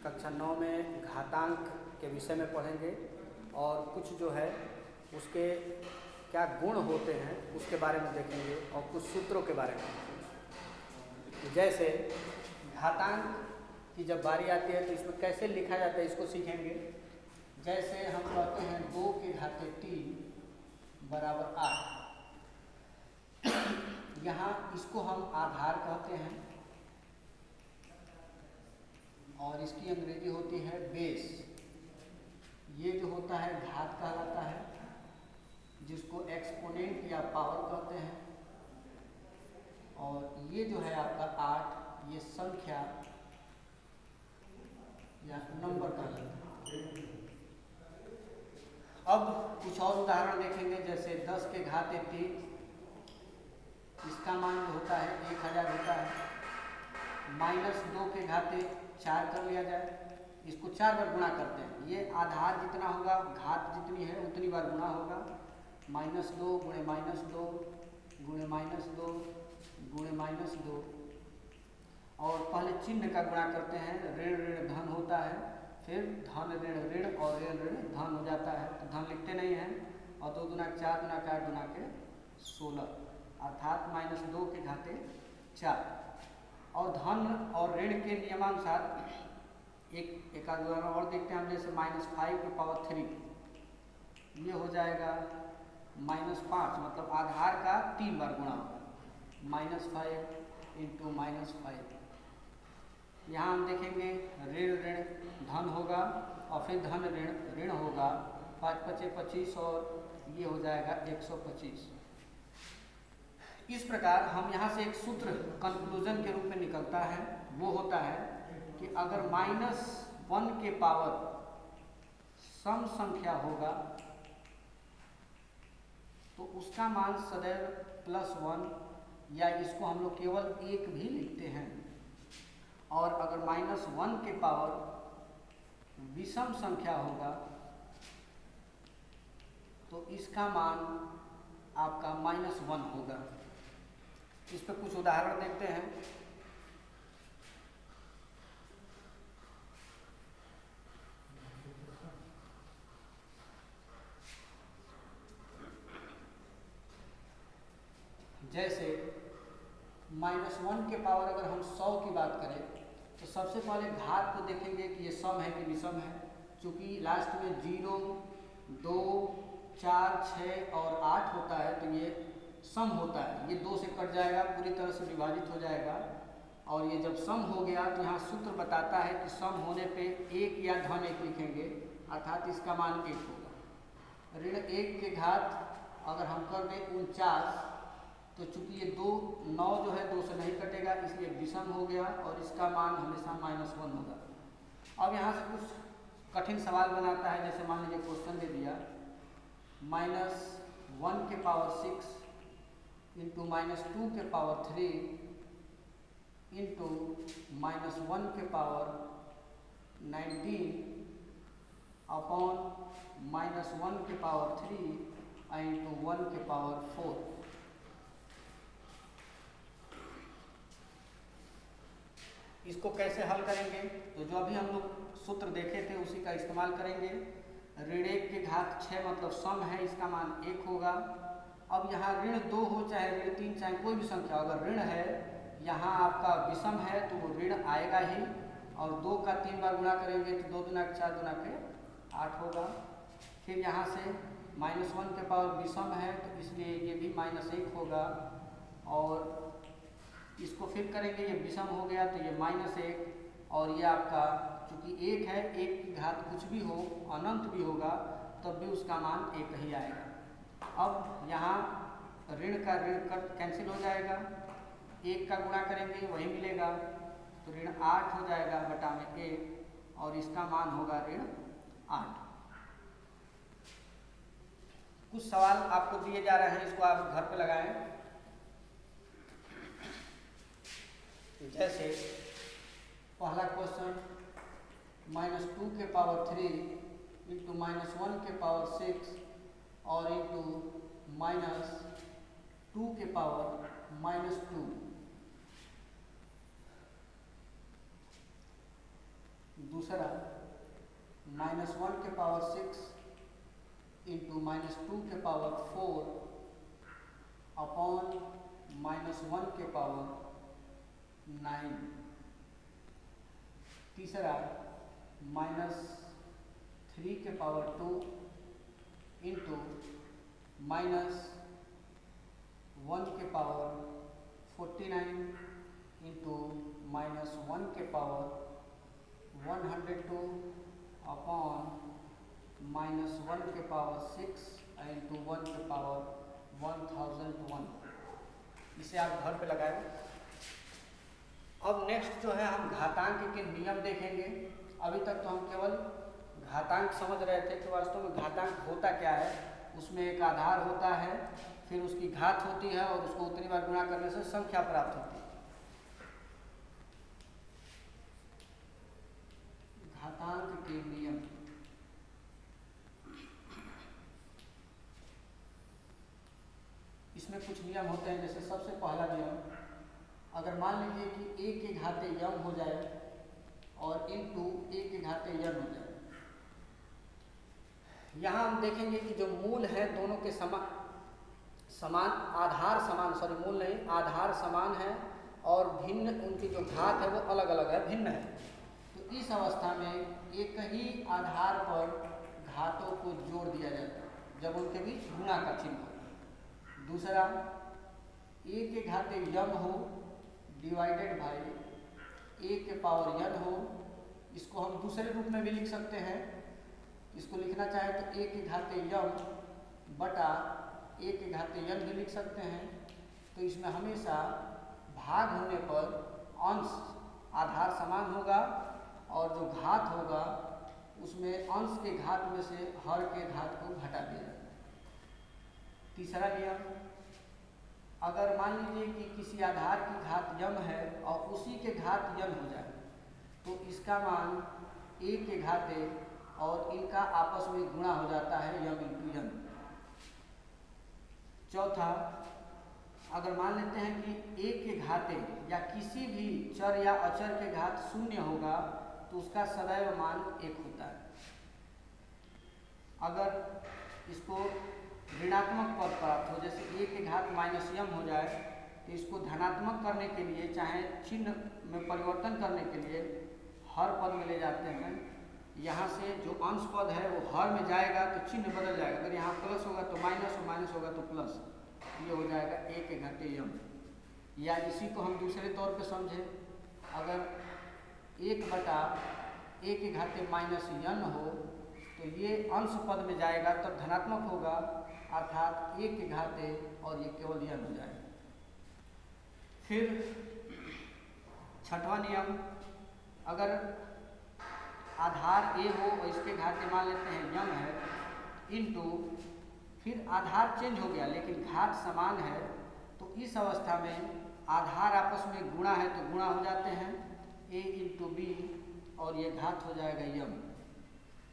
कक्षा 9 में घातांक के विषय में पढ़ेंगे और कुछ जो है उसके क्या गुण होते हैं उसके बारे में देखेंगे और कुछ सूत्रों के बारे में। जैसे घातांक की जब बारी आती है तो इसमें कैसे लिखा जाता है इसको सीखेंगे। जैसे हम कहते हैं 2 के घाते 3 बराबर 8, यहाँ इसको हम आधार कहते हैं और इसकी अंग्रेजी होती है बेस। ये जो होता है घात कहलाता है, जिसको एक्सपोनेंट या पावर कहते हैं। और ये जो है आपका 8, ये संख्या या नंबर कहलाता है। अब कुछ और उदाहरण देखेंगे। जैसे 10 के घाते 3, इसका मान जो होता है 1000 होता है। -2 के घाते 4 कर लिया जाए, इसको 4 बार गुणा करते हैं। ये आधार जितना होगा घात जितनी है उतनी बार गुणा होगा। -2 गुणे -2 गुणे -2 गुणे -2, और पहले चिन्ह का गुणा करते हैं। ऋण ऋण धन होता है, फिर धन ऋण ऋण और ऋण ऋण धन हो जाता है। तो धन लिखते नहीं हैं। और 2 दूना 4 दूना 8 दूना के 16, अर्थात -2 के घाते 4। और धन और ऋण के नियमानुसार एक आध उदाहरण और देखते हैं हम। जैसे -5 की पावर 3, ये हो जाएगा -5, मतलब आधार का 3 बार गुणा होगा। -5 × -5। यहाँ हम देखेंगे ऋण ऋण धन होगा और फिर धन ऋण ऋण होगा। 5 × 5 = 25 और ये हो जाएगा 125। इस प्रकार हम यहाँ से एक सूत्र कंक्लूजन के रूप में निकलता है। वो होता है कि अगर -1 के पावर सम संख्या होगा तो उसका मान सदैव +1, या इसको हम लोग केवल 1 भी लिखते हैं। और अगर -1 के पावर विषम संख्या होगा तो इसका मान आपका -1 होगा। इस पर कुछ उदाहरण देखते हैं। जैसे -1 के पावर अगर हम 100 की बात करें तो सबसे पहले घात को देखेंगे कि ये सम है कि विषम है। चूँकि लास्ट में 0, 2, 4, 6 और 8 होता है तो ये सम होता है। ये 2 से कट जाएगा, पूरी तरह से विभाजित हो जाएगा। और ये जब सम हो गया तो यहाँ सूत्र बताता है कि सम होने पे 1 या धन 1 लिखेंगे, अर्थात इसका मान 1 होगा। ऋण 1 के घात अगर हम कर दें 49, तो चूंकि ये 9 जो है 2 से नहीं कटेगा, इसलिए विषम हो गया और इसका मान हमेशा -1 होगा। अब यहाँ से कुछ कठिन सवाल बनाता है। जैसे मान लीजिए क्वेश्चन दे दिया -1 के पावर 6 × -2 के पावर 3 × -1 के पावर 19 अपॉन -1 के पावर 3 × 1 के पावर 4। इसको कैसे हल करेंगे? तो जो अभी हम लोग सूत्र देखे थे उसी का इस्तेमाल करेंगे। ऋण 1 के घात 6 मतलब सम है, इसका मान 1 होगा। अब यहाँ ऋण 2 हो चाहे ऋण 3, चाहे कोई भी संख्या, अगर ऋण है यहाँ आपका विषम है तो वो ऋण आएगा ही। और 2 का 3 बार गुणा करेंगे तो 2 दूना 4 दूना के 8 होगा। फिर यहाँ से -1 के पावर विषम है तो इसलिए ये भी -1 होगा। और इसको फिर करेंगे, ये विषम हो गया तो ये -1, और ये आपका चूँकि 1 है, 1 की घात कुछ भी हो, अनंत भी होगा, तब भी उसका मान 1 ही आएगा। अब यहाँ ऋण का ऋण कट कैंसिल हो जाएगा, 1 का गुणा करेंगे वही मिलेगा, तो ऋण 8 हो जाएगा बटा में 1, और इसका मान होगा ऋण 8। कुछ सवाल आपको दिए जा रहे हैं, इसको आप घर पे लगाएं। जैसे पहला क्वेश्चन -2 के पावर 3 × -1 के पावर 6 और -2 के पावर -2। दूसरा -1 के पावर 6 इंटू -2 के पावर 4 अपॉन -1 के पावर 9। तीसरा -3 के पावर 2 इंटू -1 के पावर 49 इंटू -1 के पावर 102 अपॉन -1 के पावर 6 इंटू 1 के पावर 1001। इसे आप घर पे लगाएं। अब नेक्स्ट जो है हम घातांक के नियम देखेंगे। अभी तक तो हम केवल घातांक समझ रहे थे कि वास्तव में घातांक होता क्या है। उसमें एक आधार होता है, फिर उसकी घात होती है और उसको उतनी बार गुणा करने से संख्या प्राप्त होती है। घातांक के नियम। इसमें कुछ नियम होते हैं। जैसे सबसे पहला नियम, अगर मान लीजिए कि a के घाते m हो जाए और इंटू a के घाते n हो जाए। यहाँ हम देखेंगे कि जो मूल है दोनों के समान आधार समान, सॉरी मूल नहीं, आधार समान है और भिन्न उनकी जो घात है वो अलग अलग है, भिन्न है। तो इस अवस्था में एक ही आधार पर घातों को जोड़ दिया जाता है जब उनके बीच गुणा का चिन्ह हो। दूसरा, a के घाते m हो डिवाइडेड बाई a के पावर n हो। इसको हम दूसरे रूप में भी लिख सकते हैं। इसको लिखना चाहे तो a के घाते m बटा a के घाते n भी लिख सकते हैं। तो इसमें हमेशा भाग होने पर अंश आधार समान होगा और जो घात होगा उसमें अंश के घात में से हर के घात को घटा दिया जाएगा। तीसरा नियम, अगर मान लीजिए कि किसी आधार की घात m है और उसी के घात n हो जाए तो इसका मान a के घाते और इनका आपस में गुणा हो जाता है m इंटू n। चौथा, अगर मान लेते हैं कि a के घाते या किसी भी चर या अचर के घात 0 होगा तो उसका सदैव मान 1 होता है। अगर इसको ऋणात्मक पद प्राप्त हो, जैसे a के घात -m हो जाए तो इसको धनात्मक करने के लिए, चाहे चिन्ह में परिवर्तन करने के लिए हर पद में ले जाते हैं। यहाँ से जो अंश पद है वो हर में जाएगा तो चिन्ह बदल जाएगा। अगर यहाँ प्लस होगा तो माइनस और माइनस होगा तो प्लस, ये हो जाएगा a के घाते m। या इसी को हम दूसरे तौर पे समझें, अगर 1 बटा a के घाते -n हो तो ये अंश पद में जाएगा तब धनात्मक होगा, अर्थात a के घाते और ये केवल n हो जाएगा। फिर छठवां नियम, अगर आधार a हो और इसके घाते मान लेते हैं m है इंटू, फिर आधार चेंज हो गया लेकिन घात समान है तो इस अवस्था में आधार आपस में गुणा है तो गुणा हो जाते हैं a इंटू b और ये घात हो जाएगा m।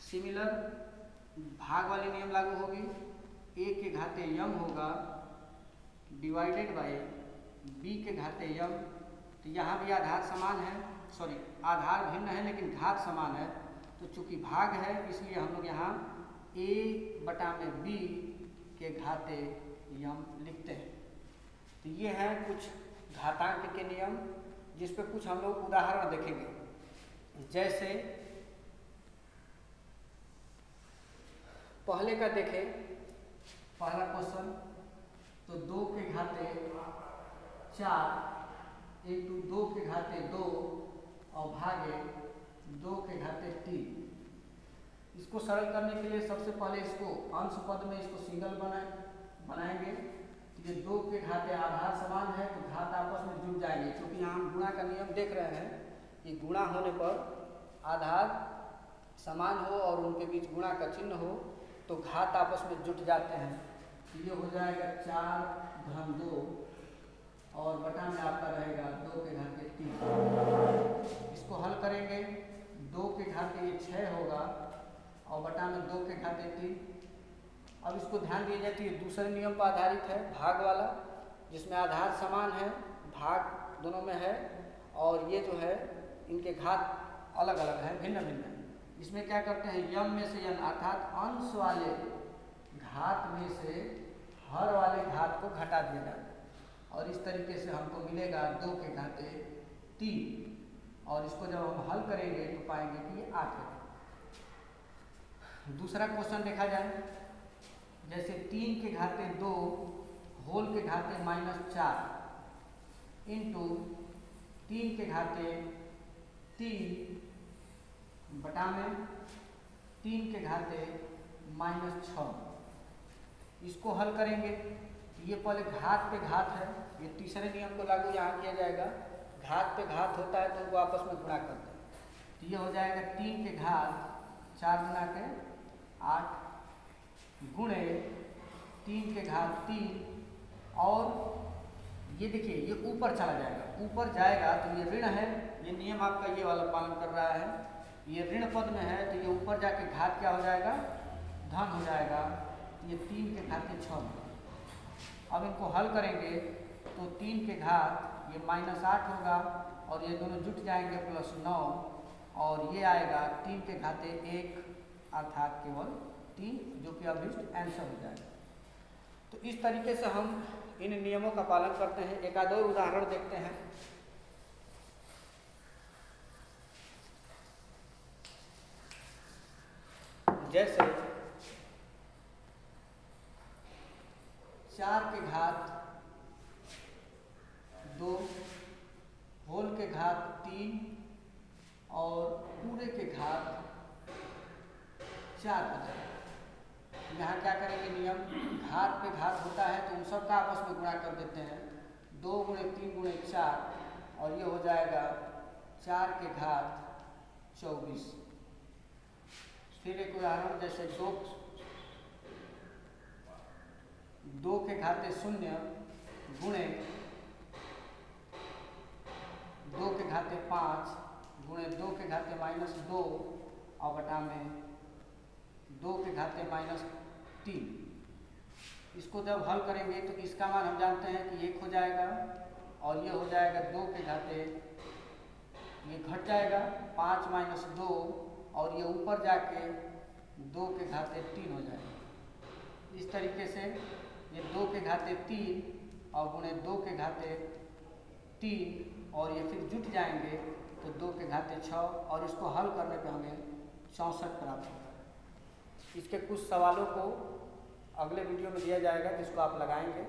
सिमिलर भाग वाली नियम लागू होगी, a के घाते m होगा डिवाइडेड बाय b के घाते m। तो यहाँ भी आधार समान है, सॉरी आधार भिन्न है लेकिन घात समान है। तो चूंकि भाग है इसलिए हम लोग यहाँ a बटा में b के घाते m लिखते हैं। तो ये हैं कुछ घातांक के नियम जिस पे कुछ हम लोग उदाहरण देखेंगे। जैसे पहले का देखें, पहला क्वेश्चन, तो 2 के घाते 4 इंटू 2 के घाते 2 और भागे 2 के घाते 3। इसको सरल करने के लिए सबसे पहले इसको अंश पद में इसको सिंगल बनाएंगे। ये 2 के घाते आधार समान है तो घात आपस में जुड़ जाएंगे। क्योंकि यहाँ हम गुणा का नियम देख रहे हैं कि गुणा होने पर आधार समान हो और उनके बीच गुणा का चिन्ह हो तो घात आपस में जुट जाते हैं। ये हो जाएगा 4 घन 2 और बटा में आपका रहेगा 2 के घाते 3। इसको हल करेंगे, 2 के घाते ये 6 होगा और बटा में 2 के घाते 3। अब इसको ध्यान दिया जाए तो ये दूसरे नियम पर आधारित है, भाग वाला, जिसमें आधार समान है, भाग दोनों में है और ये जो है इनके घात अलग अलग है, भिन्न भिन्न है। इसमें क्या करते हैं, यम में से यन अर्थात अंश वाले घात में से हर वाले घात को घटा दिया जाता है और इस तरीके से हमको मिलेगा 2 के घाते 3 और इसको जब हम हल करेंगे तो पाएंगे कि ये 8 है। दूसरा क्वेश्चन देखा जाए, जैसे 3 के घाते 2 होल के घाते -4 इंटू 3 के घाते 3 बटा में 3 के घाते -6। इसको हल करेंगे, ये पहले घात पे घात है, ये तीसरे नियम को लागू यहाँ किया जाएगा। घात पे घात होता है तो उनको आपस में गुणा करते हैं, तो ये हो जाएगा 3 के घात 4 गुना के 8 गुणे 3 के घात 3 और ये देखिए ये ऊपर चला जाएगा, ऊपर जाएगा तो ये ऋण है, ये नियम आपका ये वाला पालन कर रहा है, ये ऋण पद में है तो ये ऊपर जाके घात क्या हो जाएगा, धन हो जाएगा। ये 3 के घाते 6। अब इनको हल करेंगे तो 3 के घात ये -8 होगा और ये दोनों जुट जाएंगे +9 और ये आएगा 3 के घाते 1 अर्थात केवल 3, जो कि अभिष्ट आंसर हो जाएगा। तो इस तरीके से हम इन नियमों का पालन करते हैं। एक आध और उदाहरण देखते हैं। जैसे 4 के घात 2 होल के घात 3 और पूरे के घात 4 हो जाएगा। यहाँ क्या करेंगे, नियम घात पे घात होता है तो उन सब का आपस में गुणा कर देते हैं। 2 गुणे 3 गुणे 4 और ये हो जाएगा 4 के घात 24। फिर एक उदाहरण, जैसे 2 के घाते 0 गुणे 2 के घाते 5 गुणे 2 के घाते -2 और बटा में 2 के घाते -3। इसको जब हल करेंगे तो इसका मान हम जानते हैं कि 1 हो जाएगा और ये हो जाएगा 2 के घाते, ये घट जाएगा 5 - 2 और ये ऊपर जाके 2 के घाते 3 हो जाएगा। इस तरीके से ये 2 के घाते 3 और गुणे 2 के घाते 3 और ये फिर जुट जाएंगे तो 2 के घाते 6 और इसको हल करने पे हमें 64 प्राप्त होगा। इसके कुछ सवालों को अगले वीडियो में दिया जाएगा जिसको आप लगाएंगे।